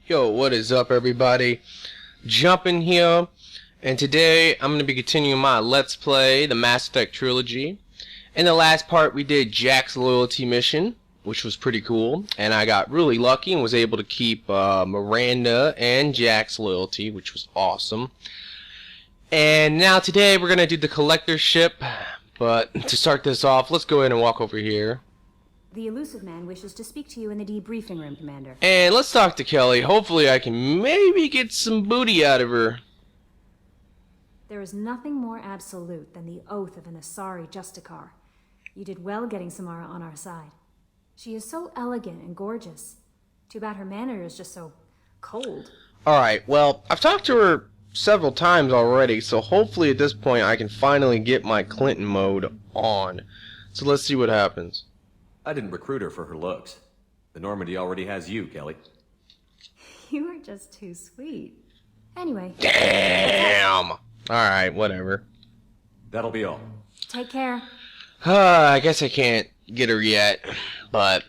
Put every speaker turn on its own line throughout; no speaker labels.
Yo, what is up, everybody? Jumping here, and today I'm going to be continuing my Let's Play, the Mass Effect Trilogy. In the last part, we did Jack's loyalty mission, which was pretty cool, and I got really lucky and was able to keep Miranda and Jack's loyalty, which was awesome. And now today we're going to do the collector ship, but to start this off, let's go ahead and walk over here.
The Illusive Man wishes to speak to you in the debriefing room, Commander.
And let's talk to Kelly. Hopefully I can maybe get some booty out of her.
There is nothing more absolute than the oath of an Asari Justicar. You did well getting Samara on our side. She is so elegant and gorgeous. Too bad her manner is just so cold.
Alright, well, I've talked to her several times already, so hopefully at this point I can finally get my Clinton mode on. So let's see what happens.
I didn't recruit her for her looks. The Normandy already has you, Kelly.
You are just too sweet. Anyway.
Damn! Alright, whatever.
That'll be all.
Take care.
I guess I can't get her yet, but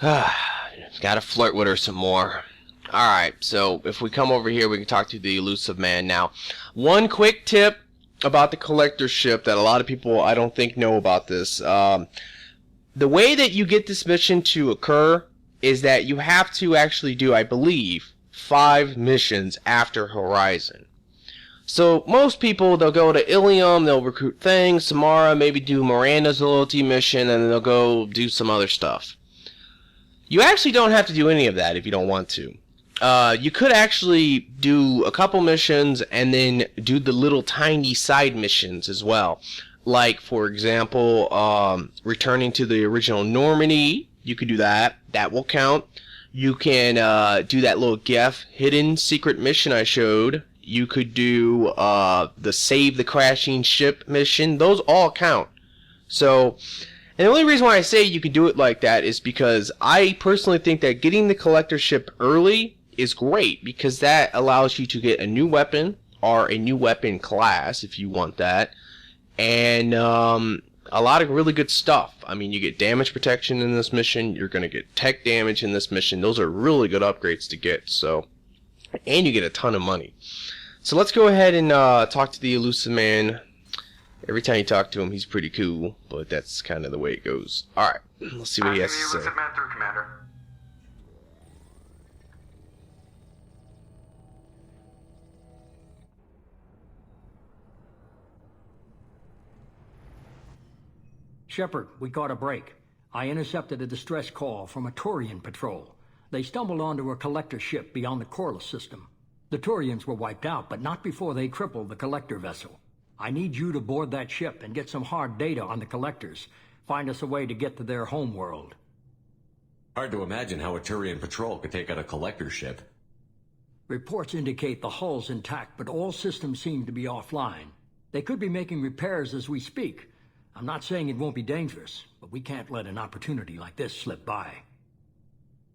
gotta flirt with her some more. Alright, so if we come over here, we can talk to the Illusive Man now. One quick tip about the collector ship that a lot of people I don't think know about this. The way that you get this mission to occur is that you have to actually do, I believe, 5 missions after Horizon. So most people, they'll go to Ilium, they'll recruit things, Samara, maybe do Miranda's loyalty mission, and then they'll go do some other stuff. You actually don't have to do any of that if you don't want to. You could actually do a couple missions and then do the little tiny side missions as well. Like, for example, returning to the original Normandy, you could do that. That will count. You can do that little GEF hidden secret mission I showed. You could do the save the crashing ship mission. Those all count. So, and the only reason why I say you could do it like that is because I personally think that getting the collector ship early is great, because that allows you to get a new weapon or a new weapon class if you want that. And a lot of really good stuff. I mean, you get damage protection in this mission. You're going to get tech damage in this mission. Those are really good upgrades to get. So, and you get a ton of money. So let's go ahead and talk to the Illusive Man. Every time you talk to him, he's pretty cool, but that's kind of the way it goes. All right, let's see what he has to say.
The Illusive Man through, Commander.
Shepard, we caught a break. I intercepted a distress call from a Turian patrol. They stumbled onto a collector ship beyond the Corliss system. The Turians were wiped out, but not before they crippled the collector vessel. I need you to board that ship and get some hard data on the collectors. Find us a way to get to their home world.
Hard to imagine how a Turian patrol could take out a collector ship.
Reports indicate the hull's intact, but all systems seem to be offline. They could be making repairs as we speak. I'm not saying it won't be dangerous, but we can't let an opportunity like this slip by.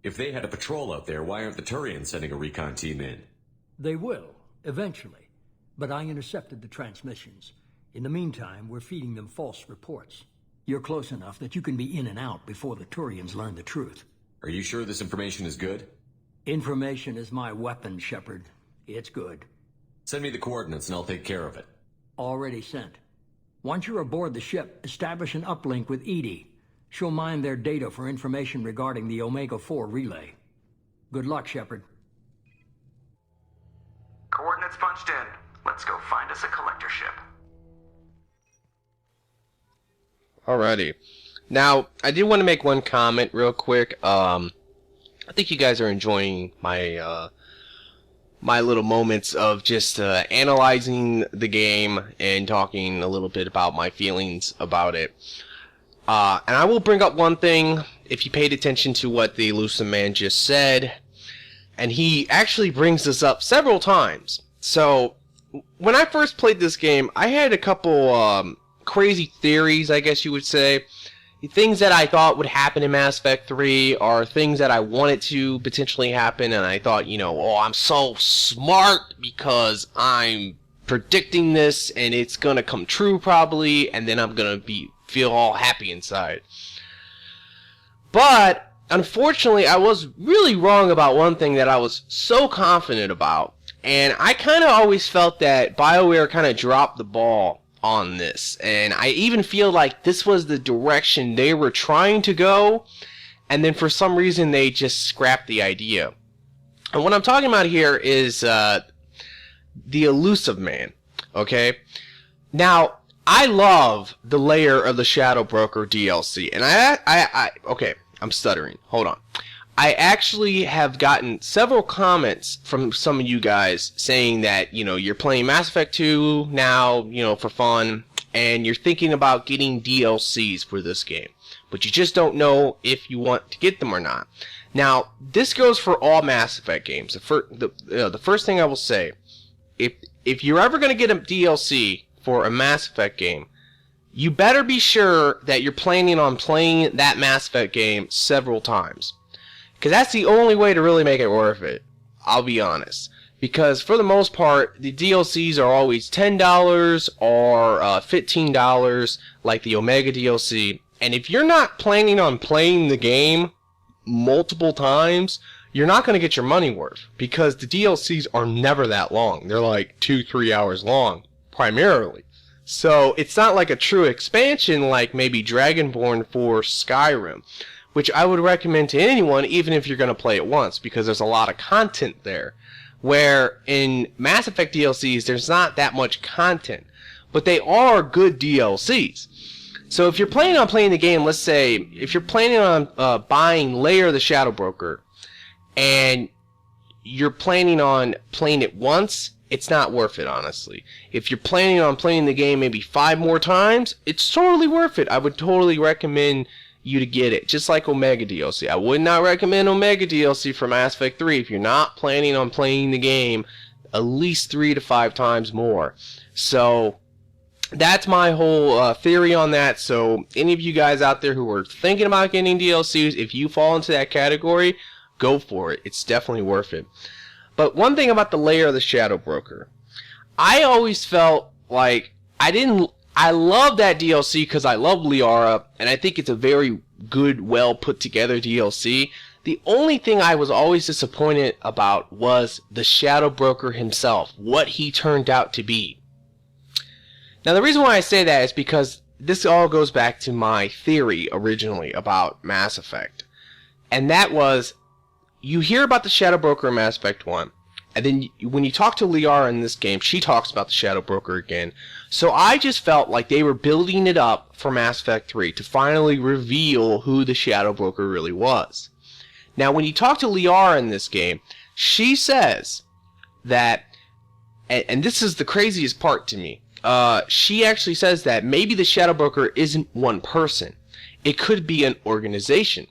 If they had a patrol out there, why aren't the Turians sending a recon team in?
They will, eventually. But I intercepted the transmissions. In the meantime, we're feeding them false reports. You're close enough that you can be in and out before the Turians learn the truth.
Are you sure this information is good?
Information is my weapon, Shepard. It's good.
Send me the coordinates and I'll take care of it.
Already sent. Once you're aboard the ship, establish an uplink with Edie. She'll mine their data for information regarding the Omega-4 relay. Good luck, Shepard.
Coordinates punched in. Let's go find us a collector ship.
Alrighty. Now, I did want to make one comment real quick. I think you guys are enjoying my my little moments of just analyzing the game and talking a little bit about my feelings about it. And I will bring up one thing, if you paid attention to what the Illusive Man just said, and he actually brings this up several times. So, when I first played this game, I had a couple crazy theories, I guess you would say. Things that I thought would happen in Mass Effect 3 are things that I wanted to potentially happen, and I thought, you know, oh, I'm so smart because I'm predicting this and it's gonna come true probably, and then I'm gonna feel all happy inside. But unfortunately, I was really wrong about one thing that I was so confident about. And I kind of always felt that BioWare kind of dropped the ball on this. And I even feel like this was the direction they were trying to go. And then for some reason, they just scrapped the idea. And what I'm talking about here is the Illusive Man. Okay? Now, I love the Layer of the Shadow Broker DLC. And okay, I'm stuttering. Hold on. I actually have gotten several comments from some of you guys saying that, you're playing Mass Effect 2 now, for fun, and you're thinking about getting DLCs for this game, but you just don't know if you want to get them or not. Now, this goes for all Mass Effect games. The first thing I will say, if you're ever going to get a DLC for a Mass Effect game, you better be sure that you're planning on playing that Mass Effect game several times. Because that's the only way to really make it worth it. I'll be honest. Because for the most part, the DLCs are always $10 or $15, like the Omega DLC. And if you're not planning on playing the game multiple times, you're not going to get your money worth. Because the DLCs are never that long. They're like 2-3 hours long, primarily. So it's not like a true expansion like maybe Dragonborn for Skyrim, which I would recommend to anyone, even if you're going to play it once, because there's a lot of content there. Where in Mass Effect DLCs, there's not that much content, but they are good DLCs. So if you're planning on playing the game, let's say, if you're planning on buying Layer of the Shadow Broker, and you're planning on playing it once, it's not worth it, honestly. If you're planning on playing the game maybe 5 more times, it's totally worth it. I would totally recommend you to get it, just like Omega DLC. I would not recommend Omega DLC for Mass Effect 3 if you're not planning on playing the game at least 3 to 5 times more. So that's my whole theory on that. So any of you guys out there who are thinking about getting DLCs, if you fall into that category, go for it. It's definitely worth it. But one thing about the Layer of the Shadow Broker, I always felt like I love that DLC because I love Liara, and I think it's a very good, well put together DLC. The only thing I was always disappointed about was the Shadow Broker himself, what he turned out to be. Now the reason why I say that is because this all goes back to my theory originally about Mass Effect. And that was, you hear about the Shadow Broker in Mass Effect 1, and then when you talk to Liara in this game, she talks about the Shadow Broker again. So I just felt like they were building it up for Mass Effect 3 to finally reveal who the Shadow Broker really was. Now when you talk to Liara in this game, she says that, and this is the craziest part to me, she actually says that maybe the Shadow Broker isn't one person. It could be an organization.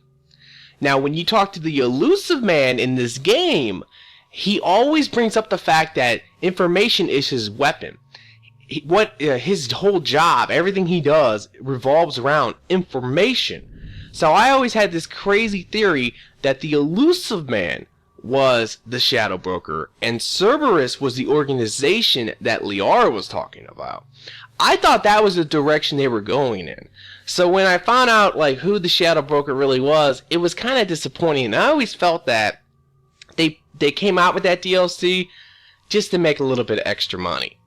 Now when you talk to the Illusive Man in this game, he always brings up the fact that information is his weapon. His whole job, everything he does, revolves around information. So I always had this crazy theory that the Illusive Man was the Shadow Broker, and Cerberus was the organization that Liara was talking about. I thought that was the direction they were going in. So when I found out like who the Shadow Broker really was, it was kind of disappointing. I always felt that they came out with that DLC just to make a little bit of extra money.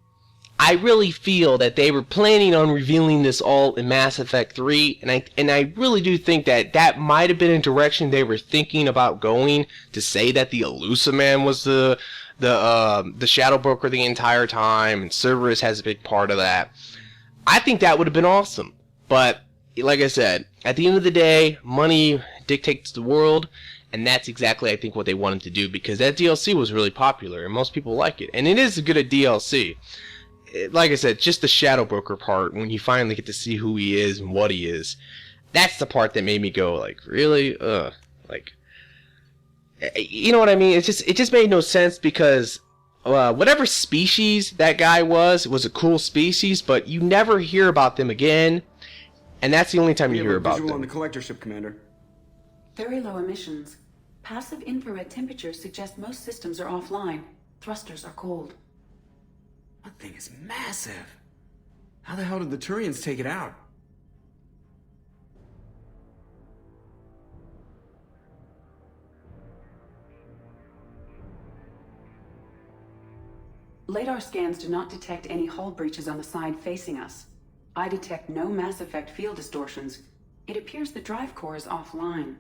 I really feel that they were planning on revealing this all in Mass Effect 3, and I really do think that that might have been a direction they were thinking about going, to say that the Illusive Man was the Shadow Broker the entire time, and Cerberus has a big part of that. I think that would have been awesome, but like I said, at the end of the day, money dictates the world. And that's exactly, I think, what they wanted to do, because that DLC was really popular, and most people like it. And it is a good DLC. Like I said, just the Shadow Broker part, when you finally get to see who he is and what he is, that's the part that made me go, like, really? Like, you know what I mean? It just made no sense, because whatever species that guy was a cool species, but you never hear about them again, and that's the only time you hear about them.
On the collector ship, Commander.
Very low emissions. Passive infrared temperatures suggest most systems are offline. Thrusters are cold.
That thing is massive. How the hell did the Turians take it out?
LADAR scans do not detect any hull breaches on the side facing us. I detect no Mass Effect field distortions. It appears the drive core is offline.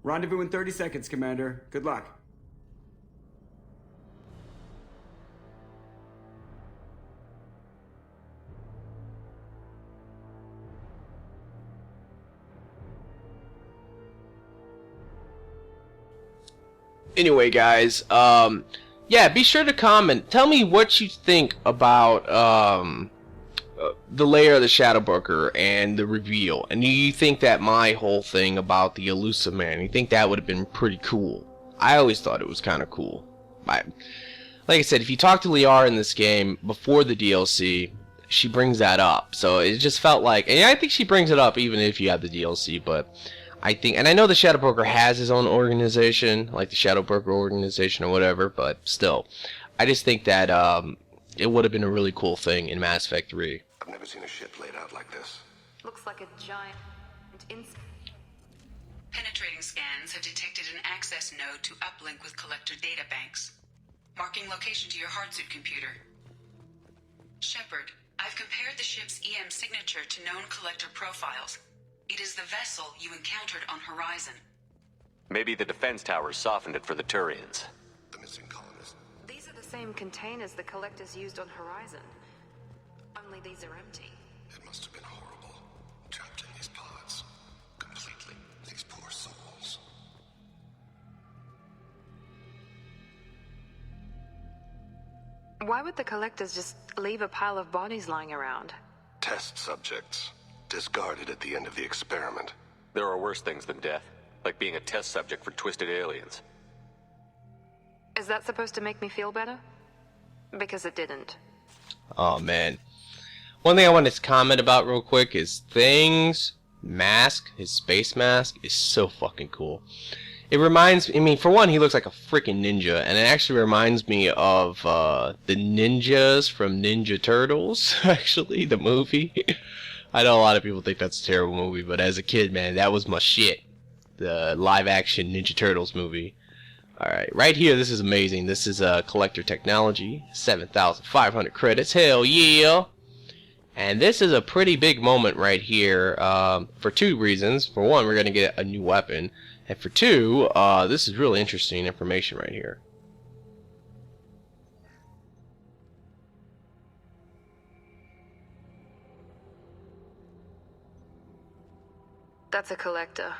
Rendezvous in 30 seconds, Commander. Good luck.
Anyway, guys, yeah, be sure to comment. Tell me what you think about the layer of the Shadow Broker and the reveal. And do you think that my whole thing about the Illusive Man, you think that would have been pretty cool? I always thought it was kind of cool. Like I said, if you talk to Liara in this game before the DLC, she brings that up. So it just felt like, and I think she brings it up even if you have the DLC, but I think, and I know the Shadow Broker has his own organization, like the Shadow Broker organization or whatever, but still, I just think that it would have been a really cool thing in Mass Effect 3.
I've never seen a ship laid out like this.
Looks like a giant
Penetrating scans have detected an access node to uplink with collector data banks. Marking location to your hardsuit computer. Shepard, I've compared the ship's EM signature to known collector profiles. It is the vessel you encountered on Horizon.
Maybe the defense towers softened it for the Turians.
The missing colonist.
These are the same containers the collectors used on Horizon. Only these are empty.
It must have been horrible. Trapped in these pods. Completely. These poor souls.
Why would the collectors just leave a pile of bodies lying around?
Test subjects. Discarded at the end of the experiment.
There are worse things than death, like being a test subject for twisted aliens.
Is that supposed to make me feel better? Because it didn't.
Oh man. One thing I wanted to comment about real quick is Thing's mask, his space mask, is so fucking cool. It reminds me, I mean, for one, he looks like a freaking ninja, and it actually reminds me of the ninjas from Ninja Turtles, actually, the movie. I know a lot of people think that's a terrible movie, but as a kid, man, that was my shit. The live-action Ninja Turtles movie. Alright, right here, this is amazing. This is collector technology. 7,500 credits. Hell yeah! And this is a pretty big moment right here for two reasons. For one, we're going to get a new weapon. And for two, this is really interesting information right here.
That's a collector.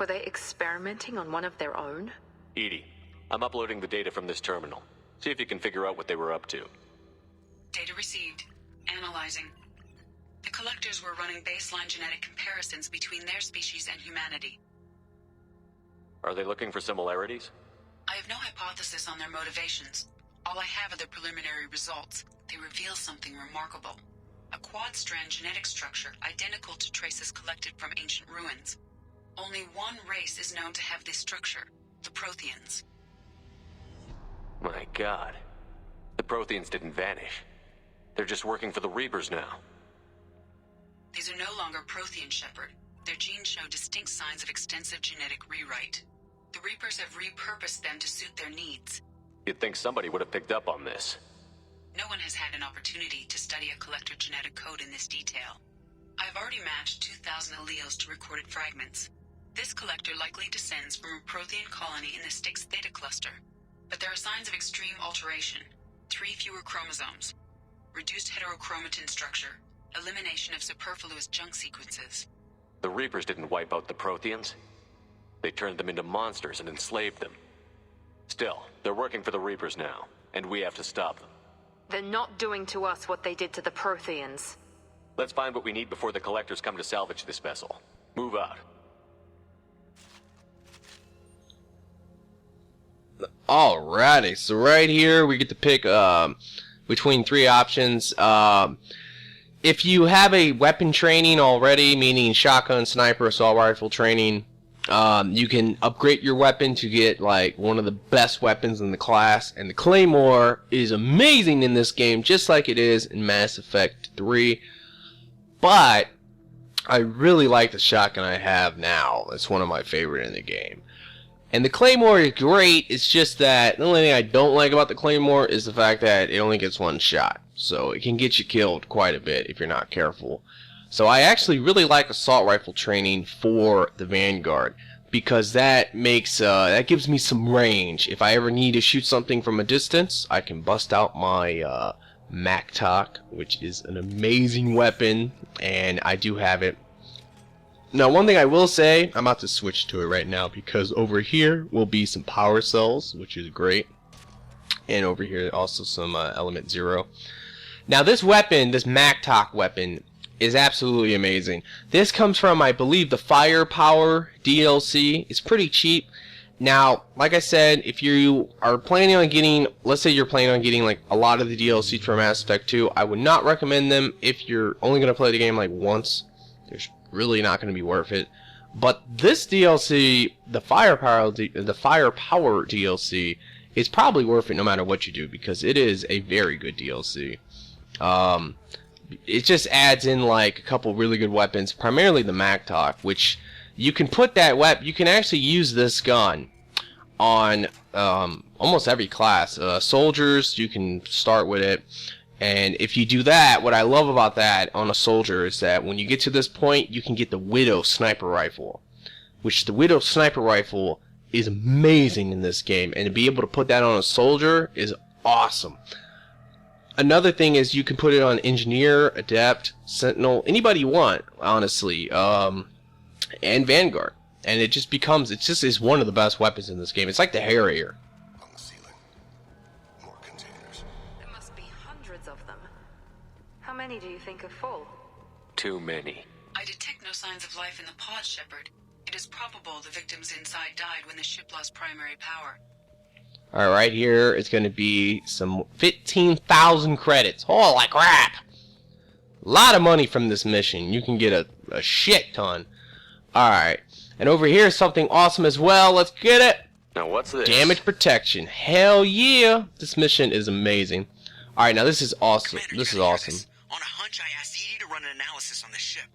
Were they experimenting on one of their own?
Edie, I'm uploading the data from this terminal. See if you can figure out what they were up to.
Data received. Analyzing. The collectors were running baseline genetic comparisons between their species and humanity.
Are they looking for similarities?
I have no hypothesis on their motivations. All I have are the preliminary results. They reveal something remarkable. A quad-strand genetic structure identical to traces collected from ancient ruins. Only one race is known to have this structure, the Protheans.
My god. The Protheans didn't vanish. They're just working for the Reapers now.
These are no longer Prothean, Shepard. Their genes show distinct signs of extensive genetic rewrite. The Reapers have repurposed them to suit their needs.
You'd think somebody would have picked up on this.
No one has had an opportunity to study a collector genetic code in this detail. I've already matched 2,000 alleles to recorded fragments. This collector likely descends from a Prothean colony in the Styx Theta cluster. But there are signs of extreme alteration. 3 fewer chromosomes. Reduced heterochromatin structure. Elimination of superfluous junk sequences.
The Reapers didn't wipe out the Protheans. They turned them into monsters and enslaved them. Still, they're working for the Reapers now, and we have to stop them.
They're not doing to us what they did to the Protheans.
Let's find what we need before the collectors come to salvage this vessel. Move out.
Alrighty, so right here we get to pick between 3 options. If you have a weapon training already, meaning shotgun, sniper, assault rifle training, you can upgrade your weapon to get like one of the best weapons in the class, and the Claymore is amazing in this game, just like it is in Mass Effect 3. But I really like the shotgun I have now. It's one of my favorite in the game. And the Claymore is great, it's just that the only thing I don't like about the Claymore is the fact that it only gets one shot. So it can get you killed quite a bit if you're not careful. So I actually really like assault rifle training for the Vanguard, because that makes that gives me some range. If I ever need to shoot something from a distance, I can bust out my MacToc, which is an amazing weapon, and I do have it. Now, one thing I will say, I'm about to switch to it right now, because over here will be some power cells, which is great, and over here also some element 0. Now this weapon, this MacToc weapon, is absolutely amazing. This comes from, I believe, the Firepower DLC. It's pretty cheap. Now, like I said, if you are planning on getting, let's say you're planning on getting like a lot of the DLCs for Mass Effect 2, I would not recommend them if you're only going to play the game like once. There's really not going to be worth it. But this DLC, the Firepower DLC, is probably worth it no matter what you do, because it is a very good DLC. It just adds in like a couple really good weapons, primarily the MacToc, which you can put that you can actually use this gun on almost every class. Soldiers, you can start with it, and if you do that, what I love about that on a soldier is that when you get to this point, you can get the Widow sniper rifle, which the Widow sniper rifle is amazing in this game, and to be able to put that on a soldier is awesome. Another thing is you can put it on Engineer, Adept, Sentinel, anybody you want, honestly, and Vanguard. And it just becomes, it just is one of the best weapons in this game. It's like the Harrier.
On the ceiling. More containers.
There must be hundreds of them. How many do you think are full?
Too many.
I detect no signs of life in the pod, Shepard. It is probable the victims inside died when the ship lost primary power.
Alright, right here it's going to be some 15,000 credits. Holy crap! A lot of money from this mission. You can get a shit ton. Alright, and over here is something awesome as well. Let's get it!
Now what's this?
Damage protection. Hell yeah! This mission is amazing. Alright, now this is awesome.
Commander,
This is
you gotta hear
awesome.
this. On a hunch, I asked Edie to run an analysis on the ship.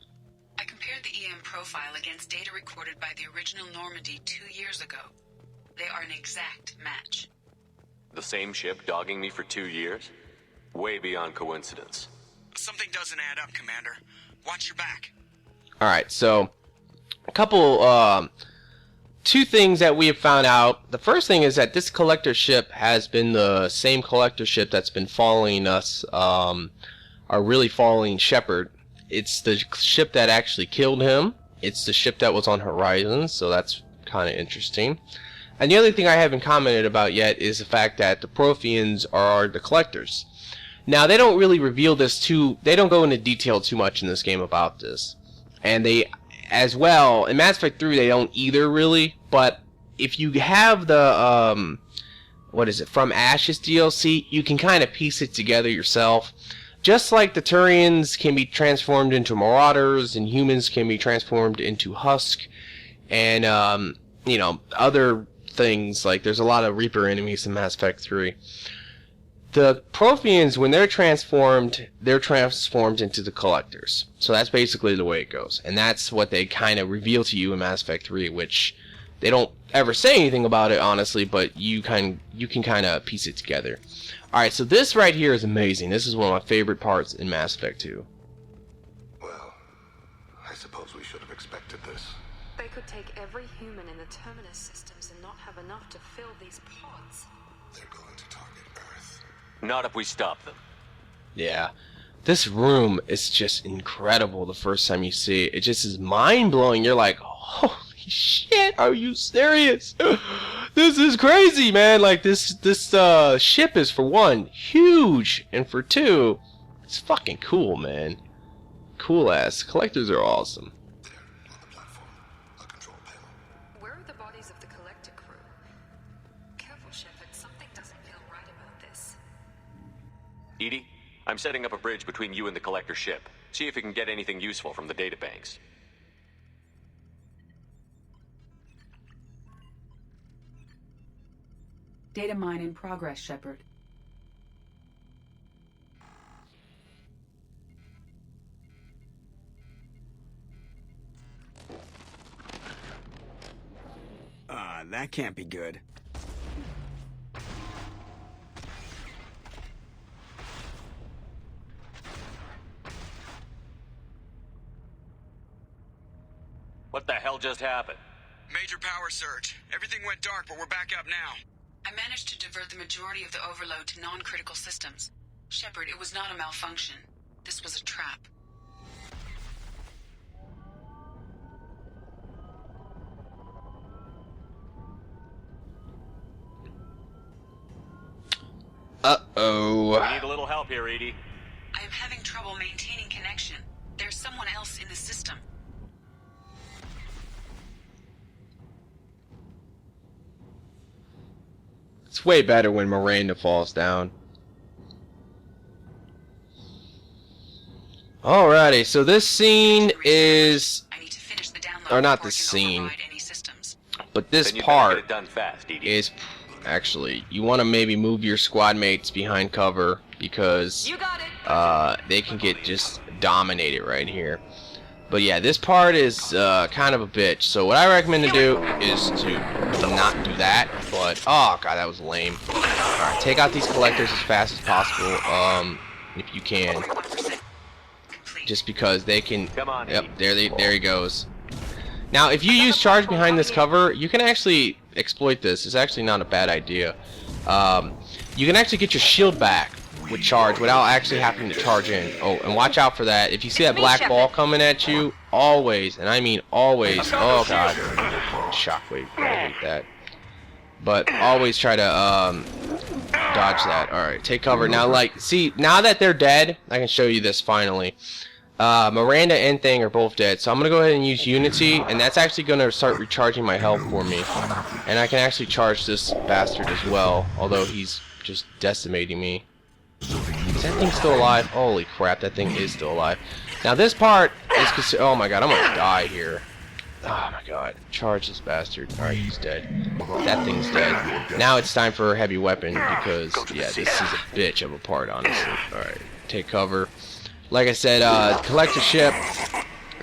I compared the EM profile against data recorded by the original Normandy 2 years ago. They are an exact match.
The same ship dogging me for 2 years? Way beyond coincidence.
Something doesn't add up, Commander. Watch your back.
Alright, so a couple, two things that we have found out. The first thing is that this collector ship has been the same collector ship that's been following us, are really following Shepard. It's the ship that actually killed him. It's the ship that was on Horizon, so that's kind of interesting. And the other thing I haven't commented about yet is the fact that the Protheans are the collectors. Now, they don't really reveal this they don't go into detail too much in this game about this. And they, as well, in Mass Effect 3 they don't either really, but if you have the, what is it, From Ashes DLC, you can kind of piece it together yourself. Just like the Turians can be transformed into Marauders, and humans can be transformed into Husk, and, you know, other things, like there's a lot of Reaper enemies in Mass Effect 3. The Protheans, when they're transformed into the Collectors. So that's basically the way it goes. And that's what they kind of reveal to you in Mass Effect 3, which they don't ever say anything about it, honestly, but you can kind of piece it together. Alright, so this right here is amazing. This is one of my favorite parts in Mass Effect 2.
Well, I suppose we should have expected this.
They could take every human in the Terminus systems and not have enough to fill these pods.
They're going to target Earth.
Not if we stop them.
Yeah. This room is just incredible the first time you see it. It just is mind-blowing. You're like, holy shit, are you serious? This is crazy, man. Like, this ship is, for one, huge, and for two, it's fucking cool, man. Cool ass. Collectors are awesome.
There, on the platform. A control panel.
Where are the bodies of the collector crew? Careful, Shepard. Something doesn't feel right about this.
Edie, I'm setting up a bridge between you and the Collector ship. See if you can get anything useful from the databanks.
Data mine in progress, Shepard.
That can't be good.
What the hell just happened?
Major power surge. Everything went dark, but we're back up now.
I managed to divert the majority of the overload to non-critical systems. Shepard, it was not a malfunction. This was a trap.
Uh-oh.
We need a little help here, Edie.
I am having trouble maintaining connection. There's someone else in the system.
It's way better when Miranda falls down. Alrighty, so this scene is... Or not this scene. But this part
get it done fast, Edie.
is... Actually, you want to maybe move your squad mates behind cover because they can get just dominated right here. But yeah, this part is kind of a bitch. So what I recommend to do is to not do that. But oh god, that was lame. All right, take out these collectors as fast as possible, if you can. Just because they can.
Come on,
yep, there he goes. Now, if you use charge behind this cover, you can actually exploit this. It's actually not a bad idea. You can actually get your shield back with charge without actually having to charge in. Oh, and watch out for that. If you see that black ball coming at you, always, and I mean always, oh god, shockwave, I hate that. But always try to dodge that. Alright, take cover. Now, like, see, now that they're dead, I can show you this finally. Miranda and Thing are both dead, so I'm going to go ahead and use Unity, and that's actually going to start recharging my health for me. And I can actually charge this bastard as well, although he's just decimating me. Is that thing still alive? Holy crap, that thing is still alive. Now this part is... Oh my god, I'm going to die here. Oh my god. Charge this bastard. Alright, he's dead. That thing's dead. Now it's time for a heavy weapon, because, yeah, this is a bitch of a part, honestly. Alright, take cover. Like I said, collector ship,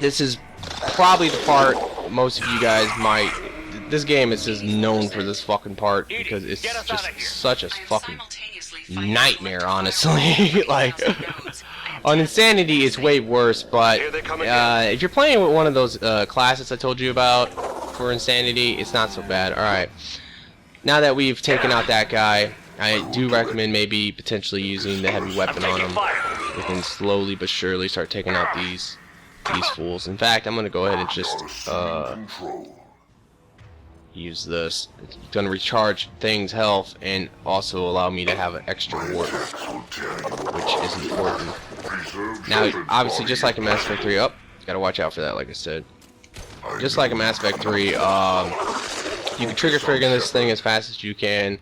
this is probably the part most of you guys might... This game is just known for this fucking part because it's just such a fucking nightmare, honestly. Like, on Insanity, it's way worse, but if you're playing with one of those classes I told you about for Insanity, it's not so bad. Alright, now that we've taken out that guy, I do recommend maybe potentially using the heavy weapon on him. We can slowly but surely start taking out these fools. In fact, I'm gonna go ahead and just use this. It's gonna recharge Thing's health and also allow me to have an extra warp, which is important. Now, obviously, just like in Mass Effect 3, gotta watch out for that. Like I said, just like in Mass Effect 3, you can trigger this thing as fast as you can.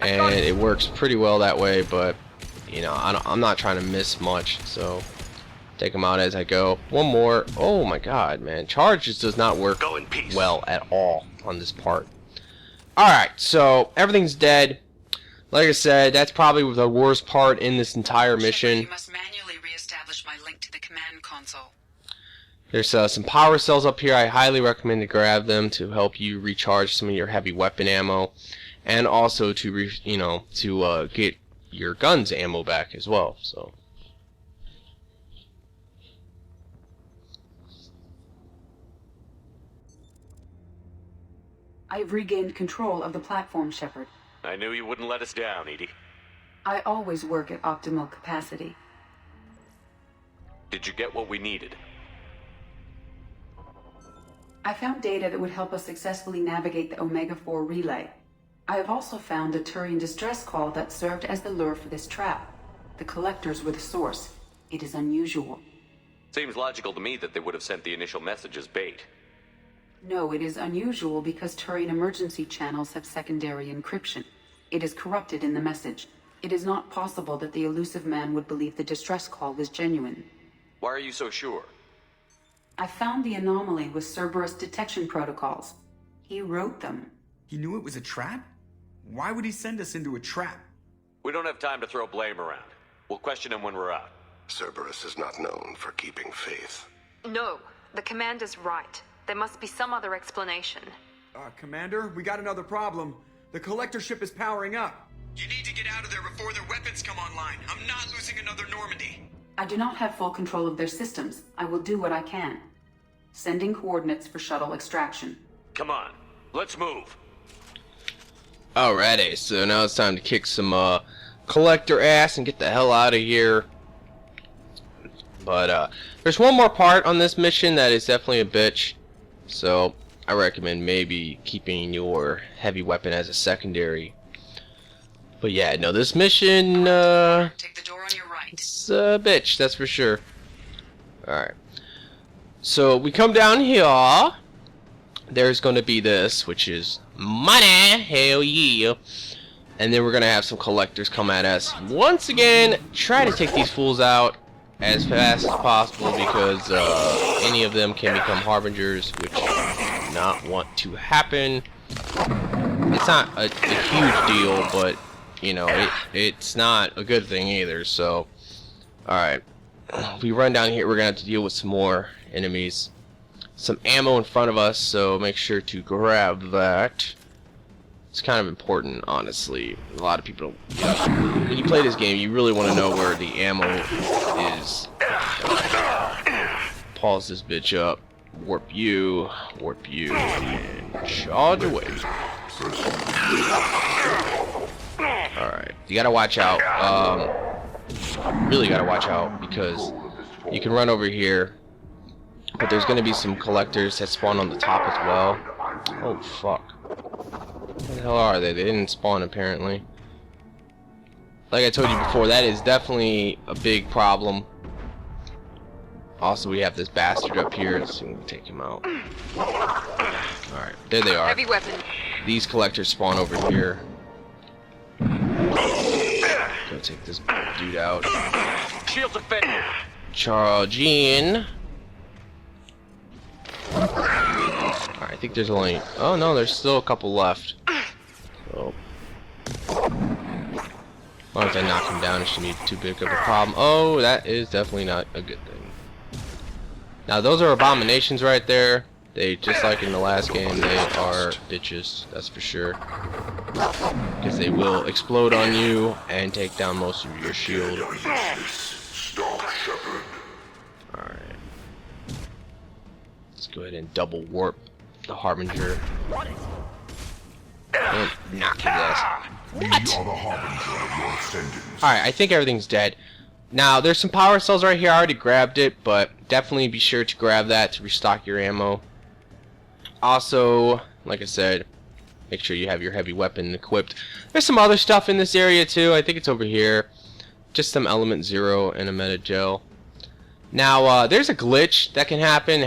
And it works pretty well that way, but you know, I'm not trying to miss much, so take them out as I go. One more. Oh my god, man, charge just does not work well at all on this part. Alright, so everything's dead. Like I said, that's probably the worst part in this entire mission.
You must manually reestablish my link to the command console.
There's some power cells up here. I highly recommend to grab them to help you recharge some of your heavy weapon ammo. And also to get your gun's ammo back as well. So
I've regained control of the platform, Shepard.
I knew you wouldn't let us down, Edie.
I always work at optimal capacity.
Did you get what we needed?
I found data that would help us successfully navigate the Omega-4 relay. I have also found a Turian distress call that served as the lure for this trap. The collectors were the source. It is unusual.
Seems logical to me that they would have sent the initial message as bait.
No, it is unusual because Turian emergency channels have secondary encryption. It is corrupted in the message. It is not possible that the Illusive Man would believe the distress call was genuine.
Why are you so sure?
I found the anomaly with Cerberus detection protocols. He wrote them.
He knew it was a trap? Why would he send us into a trap?
We don't have time to throw blame around. We'll question him when we're out.
Cerberus is not known for keeping faith.
No, the commander's right. There must be some other explanation.
Commander, we got another problem. The collector ship is powering up.
You need to get out of there before their weapons come online. I'm not losing another Normandy.
I do not have full control of their systems. I will do what I can. Sending coordinates for shuttle extraction.
Come on, let's move.
Alrighty, so now it's time to kick some collector ass and get the hell out of here. But there's one more part on this mission that is definitely a bitch. So I recommend maybe keeping your heavy weapon as a secondary. But yeah, no, this mission
Take the door on your right.
it's a bitch, that's for sure. Alright. So we come down here. There's gonna be this, which is money, hell yeah. And then we're gonna have some collectors come at us. Once again, try to take these fools out as fast as possible because any of them can become harbingers, which I do not want to happen. It's not a huge deal, but you know, it's not a good thing either. So, alright, we run down here. We're gonna have to deal with some more enemies. Some ammo in front of us, so make sure to grab that. It's kind of important, honestly. A lot of people, you know, when you play this game, you really want to know where the ammo is. Pause this bitch up, warp you, and charge away. Alright, you gotta watch out. Really gotta watch out because you can run over here, but there's gonna be some collectors that spawn on the top as well. Oh fuck. Where the hell are they? They didn't spawn apparently. Like I told you before, that is definitely a big problem. Also, we have this bastard up here. Let's see if we can take him out. Alright, there they are.
Heavy weapon.
These collectors spawn over here. Go take this dude out.
Shield defender.
Charge in. Alright, I think there's only... Oh no, there's still a couple left. So... as long as I knock him down, it shouldn't be too big of a problem. Oh, that is definitely not a good thing. Now, those are abominations right there. They, just like in the last game, they are bitches, that's for sure. Because they will explode on you and take down most of your shield. Alright. Let's go ahead and double warp the Harbinger. And knock his ass. What? Alright, I think everything's dead. Now, there's some power cells right here. I already grabbed it, but definitely be sure to grab that to restock your ammo. Also, like I said, make sure you have your heavy weapon equipped. There's some other stuff in this area too. I think it's over here. Just some element 0 and a meta gel. Now, there's a glitch that can happen.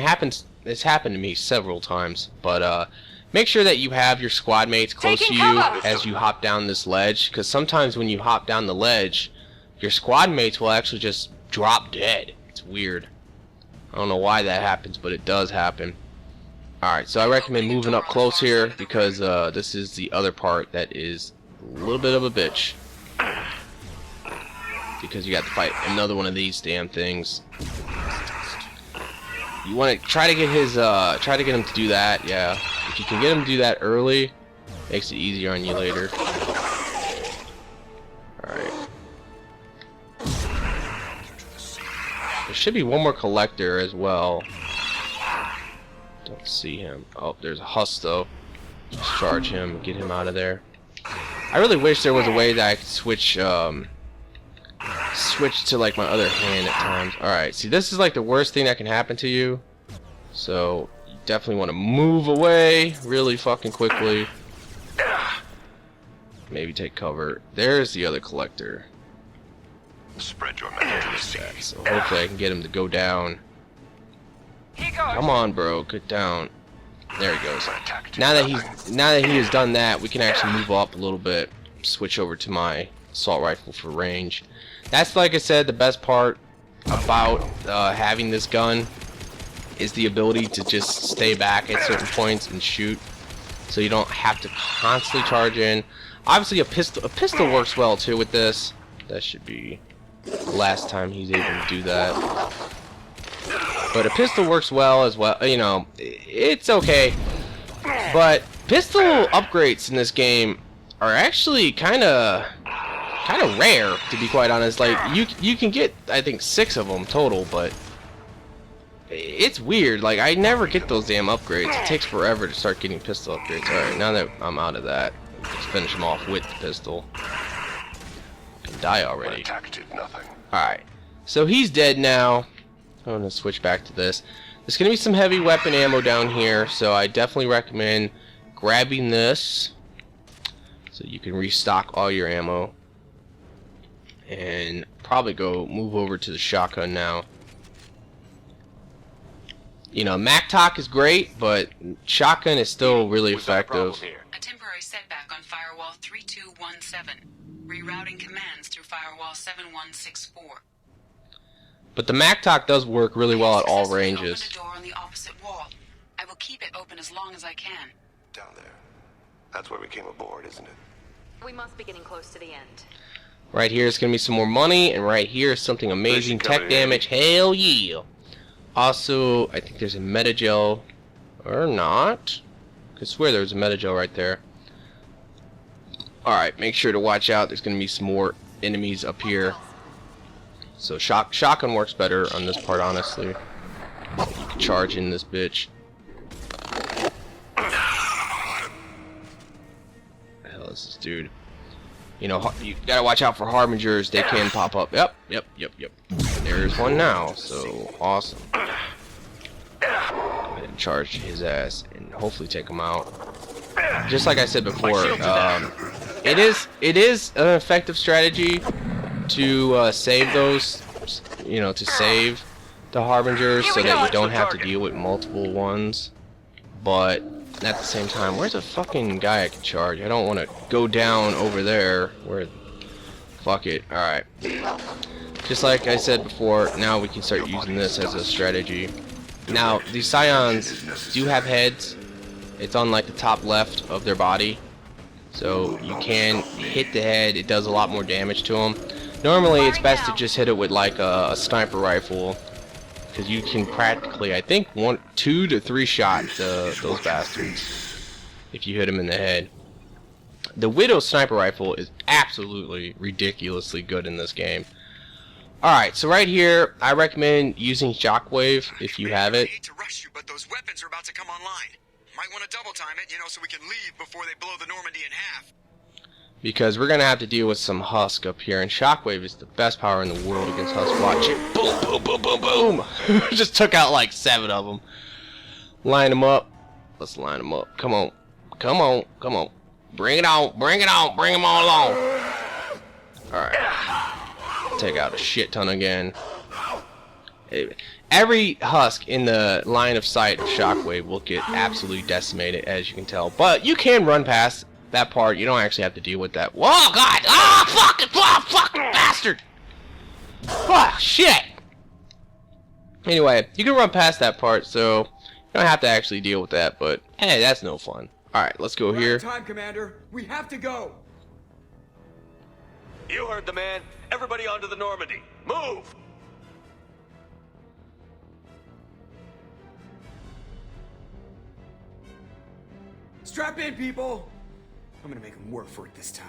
It's happened to me several times, but make sure that you have your squad mates close to you as you hop down this ledge, because sometimes when you hop down the ledge, your squad mates will actually just drop dead. It's weird. I don't know why that happens, but it does happen. Alright, so I recommend moving up close here because this is the other part that is a little bit of a bitch. Because you got to fight another one of these damn things. You want to try to get his, try to get him to do that, yeah. If you can get him to do that early, makes it easier on you later. Alright. There should be one more collector as well. Don't see him. Oh, there's a husk though. Just charge him and get him out of there. I really wish there was a way that I could switch to like my other hand at times. Alright, see, this is like the worst thing that can happen to you. So you definitely want to move away really fucking quickly. Maybe take cover. There's the other collector.
Spread your message.
So hopefully I can get him to go down. Come on, bro, get down. There he goes. Now that he has done that, we can actually move up a little bit. Switch over to my assault rifle for range. That's, like I said, the best part about having this gun is the ability to just stay back at certain points and shoot, so you don't have to constantly charge in. Obviously, a pistol works well too with this. That should be the last time he's able to do that. But a pistol works well as well. You know, it's okay. But pistol upgrades in this game are actually kind of rare, to be quite honest. Like you can get, I think, 6 of them total, but it's weird. Like I never get those damn upgrades. It takes forever to start getting pistol upgrades. All right, now that I'm out of that, let's finish them off with the pistol. Can die already.
Attack did nothing.
All right, so he's dead now. I'm gonna switch back to this. There's gonna be some heavy weapon ammo down here, so I definitely recommend grabbing this so you can restock all your ammo, and probably go move over to the shotgun now. You know, MacTalk is great, but shotgun is still really effective.
A temporary setback on Firewall 3217. Rerouting commands through Firewall 7164.
But the MacTalk does work really well at all ranges.
Open a door on the opposite wall. I will keep it open as long as I can.
Down there. That's where we came aboard, isn't it?
We must be getting close to the end.
Right here is going to be some more money, and right here is something amazing. Tech damage, hell yeah. Also, I think there's a metagel, or not. I could swear there's a metagel right there. Alright, make sure to watch out. There's going to be some more enemies up here. So shotgun works better on this part, honestly. You can charge in this bitch. The hell is this dude? You know, you gotta watch out for harbingers. They can pop up. Yep. There's one now. So awesome. Go ahead and charge his ass and hopefully take him out. Just like I said before, it is an effective strategy to save those, you know, to save the harbingers so that you don't have to deal with multiple ones. But at the same time, where's a fucking guy I can charge? I don't want to go down over there. Where? Fuck it. Alright. Just like I said before, now we can start using this as a strategy. Now, these Scions do have heads. It's on like the top left of their body. So you can hit the head. It does a lot more damage to them. Normally, it's best to just hit it with like a sniper rifle, because you can practically, I think, 2 to 3 shot those bastards if you hit them in the head. The Widow sniper rifle is absolutely ridiculously good in this game. Alright, so right here, I recommend using Shockwave if you have it.
I hate to rush you, but those weapons are about to come online. Might want to double time it, you know, so we can leave before they blow the Normandy in half.
Because we're going to have to deal with some Husk up here, and Shockwave is the best power in the world against Husk. Watch it. Boom, boom, boom, boom, boom. Just took out like 7 of them. Line them up. Let's line them up. Come on. Come on. Come on. Bring it on. Bring it on. Bring them all along. Alright. Take out a shit ton again. Every Husk in the line of sight of Shockwave will get absolutely decimated, as you can tell. But you can run past that part. You don't actually have to deal with that. Whoa, God! Oh, fucking bastard! Oh, shit! Anyway, you can run past that part, so you don't have to actually deal with that, but hey, that's no fun. Alright, let's go here.
Time, Commander. We have to go.
You heard the man. Everybody onto the Normandy. Move!
Strap in, people. I'm gonna make them work for it this time.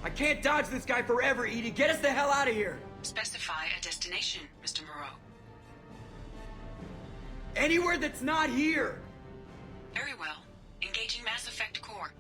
I can't dodge this guy forever, Edie. Get us the hell out of here.
Specify a destination, Mr. Moreau.
Anywhere that's not here.
Very well. Engaging Mass Effect Core.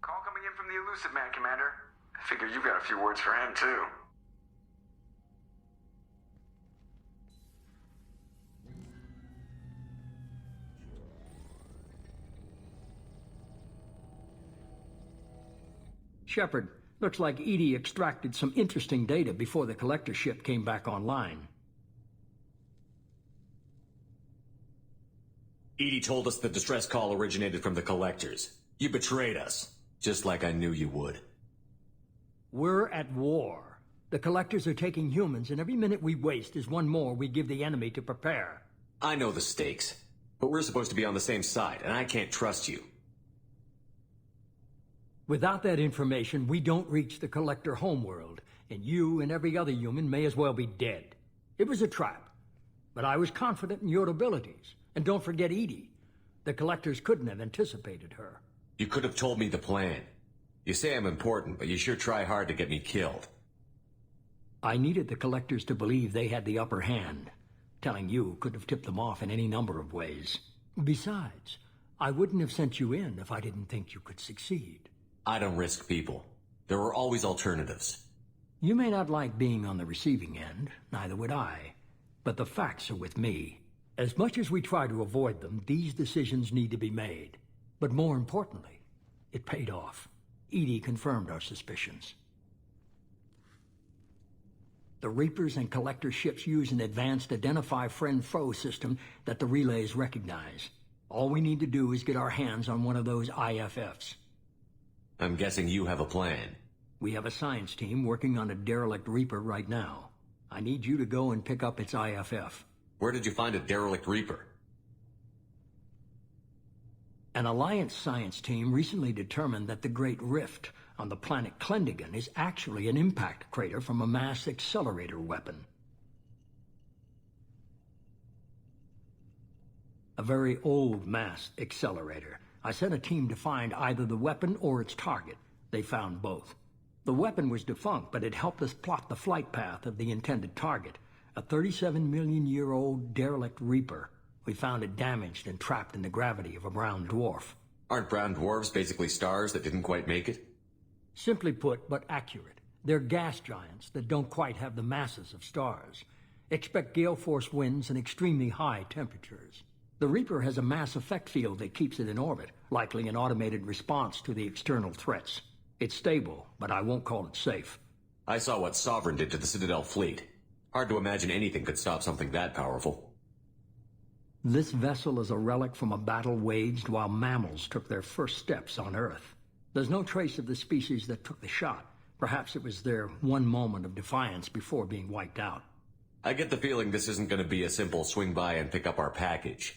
Call coming in from the Illusive Man, Commander. I figure you've got a few words for him, too.
Shepard, looks like Edie extracted some interesting data before the collector ship came back online.
Edie told us the distress call originated from the collectors. You betrayed us, just like I knew you would.
We're at war. The collectors are taking humans, and every minute we waste is one more we give the enemy to prepare.
I know the stakes, but we're supposed to be on the same side, and I can't trust you.
Without that information, we don't reach the collector homeworld, and you and every other human may as well be dead. It was a trap, but I was confident in your abilities. And don't forget Edie. The collectors couldn't have anticipated her.
You could have told me the plan. You say I'm important, but you sure try hard to get me killed.
I needed the collectors to believe they had the upper hand. Telling you could have tipped them off in any number of ways. Besides, I wouldn't have sent you in if I didn't think you could succeed.
I don't risk people. There are always alternatives.
You may not like being on the receiving end, neither would I. But the facts are with me. As much as we try to avoid them, these decisions need to be made. But more importantly, it paid off. Edie confirmed our suspicions. The Reapers and Collector ships use an advanced Identify Friend-Foe system that the relays recognize. All we need to do is get our hands on one of those IFFs.
I'm guessing you have a plan.
We have a science team working on a derelict Reaper right now. I need you to go and pick up its IFF.
Where did you find a derelict Reaper?
An Alliance science team recently determined that the Great Rift on the planet Klendigan is actually an impact crater from a mass accelerator weapon. A very old mass accelerator. I sent a team to find either the weapon or its target. They found both. The weapon was defunct, but it helped us plot the flight path of the intended target. A 37-million-year-old derelict Reaper. We found it damaged and trapped in the gravity of a brown dwarf.
Aren't brown dwarves basically stars that didn't quite make it?
Simply put, but accurate. They're gas giants that don't quite have the masses of stars. Expect gale force winds and extremely high temperatures. The Reaper has a mass effect field that keeps it in orbit, likely an automated response to the external threats. It's stable, but I won't call it safe.
I saw what Sovereign did to the Citadel fleet. Hard to imagine anything could stop something that powerful.
This vessel is a relic from a battle waged while mammals took their first steps on Earth. There's no trace of the species that took the shot. Perhaps it was their one moment of defiance before being wiped out.
I get the feeling this isn't going to be a simple swing by and pick up our package.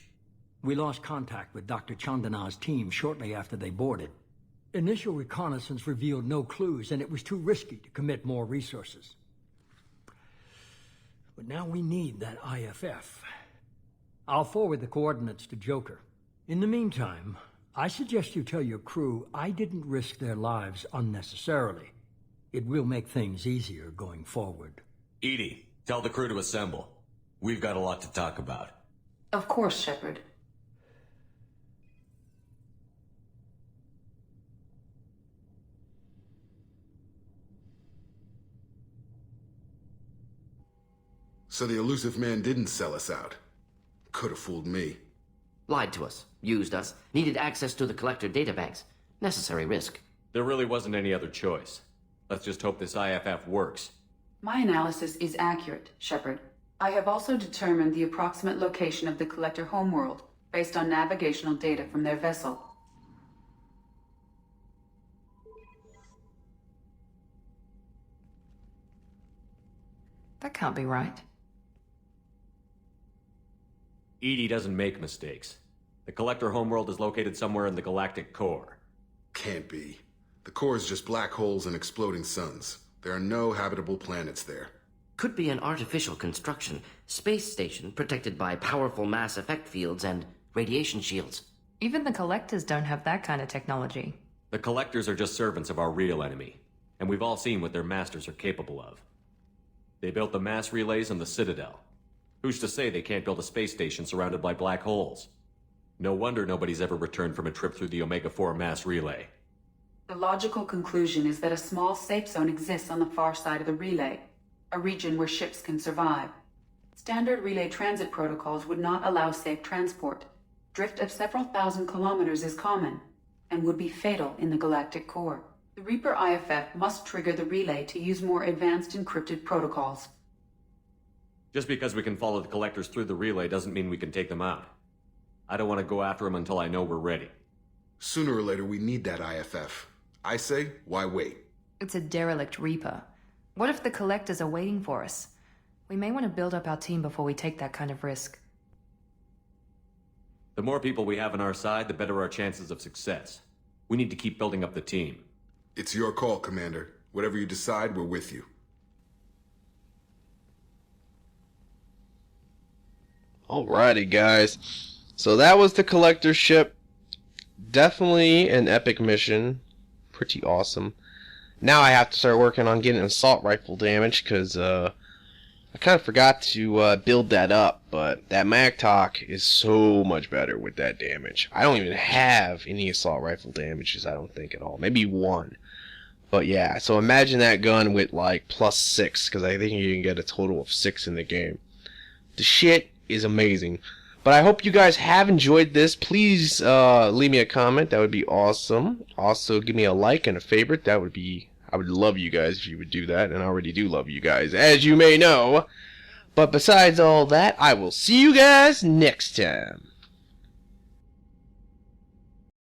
We lost contact with Dr. Chandana's team shortly after they boarded. Initial reconnaissance revealed no clues, and it was too risky to commit more resources. But now we need that IFF. I'll forward the coordinates to Joker. In the meantime, I suggest you tell your crew I didn't risk their lives unnecessarily. It will make things easier going forward.
Edie, tell the crew to assemble. We've got a lot to talk about.
Of course, Shepard.
So the Illusive Man didn't sell us out. Could have fooled me.
Lied to us, used us, needed access to the Collector databanks. Necessary risk.
There really wasn't any other choice. Let's just hope this IFF works.
My analysis is accurate, Shepard. I have also determined the approximate location of the Collector homeworld, based on navigational data from their vessel.
That can't be right.
Edie doesn't make mistakes. The Collector homeworld is located somewhere in the galactic core.
Can't be. The core is just black holes and exploding suns. There are no habitable planets there.
Could be an artificial construction, space station protected by powerful mass effect fields and radiation shields.
Even the Collectors don't have that kind of technology.
The Collectors are just servants of our real enemy, and we've all seen what their masters are capable of. They built the mass relays on the Citadel. Who's to say they can't build a space station surrounded by black holes? No wonder nobody's ever returned from a trip through the Omega-4 mass relay.
The logical conclusion is that a small safe zone exists on the far side of the relay, a region where ships can survive. Standard relay transit protocols would not allow safe transport. Drift of several thousand kilometers is common, and would be fatal in the galactic core. The Reaper IFF must trigger the relay to use more advanced encrypted protocols.
Just because we can follow the collectors through the relay doesn't mean we can take them out. I don't want to go after them until I know we're ready.
Sooner or later, we need that IFF. I say, why wait?
It's a derelict Reaper. What if the collectors are waiting for us? We may want to build up our team before we take that kind of risk.
The more people we have on our side, the better our chances of success. We need to keep building up the team.
It's your call, Commander. Whatever you decide, we're with you.
Alrighty, guys. So that was the collector ship. Definitely an epic mission. Pretty awesome. Now I have to start working on getting assault rifle damage, because I kind of forgot to build that up, but that MagTalk is so much better with that damage. I don't even have any assault rifle damages, I don't think, at all. Maybe one. But yeah, so imagine that gun with like +6, because I think you can get a total of 6 in the game. The shit is amazing. But I hope you guys have enjoyed this. Please leave me a comment. That would be awesome. Also, give me a like and a favorite. That would be... I would love you guys if you would do that. And I already do love you guys, as you may know. But besides all that, I will see you guys next time.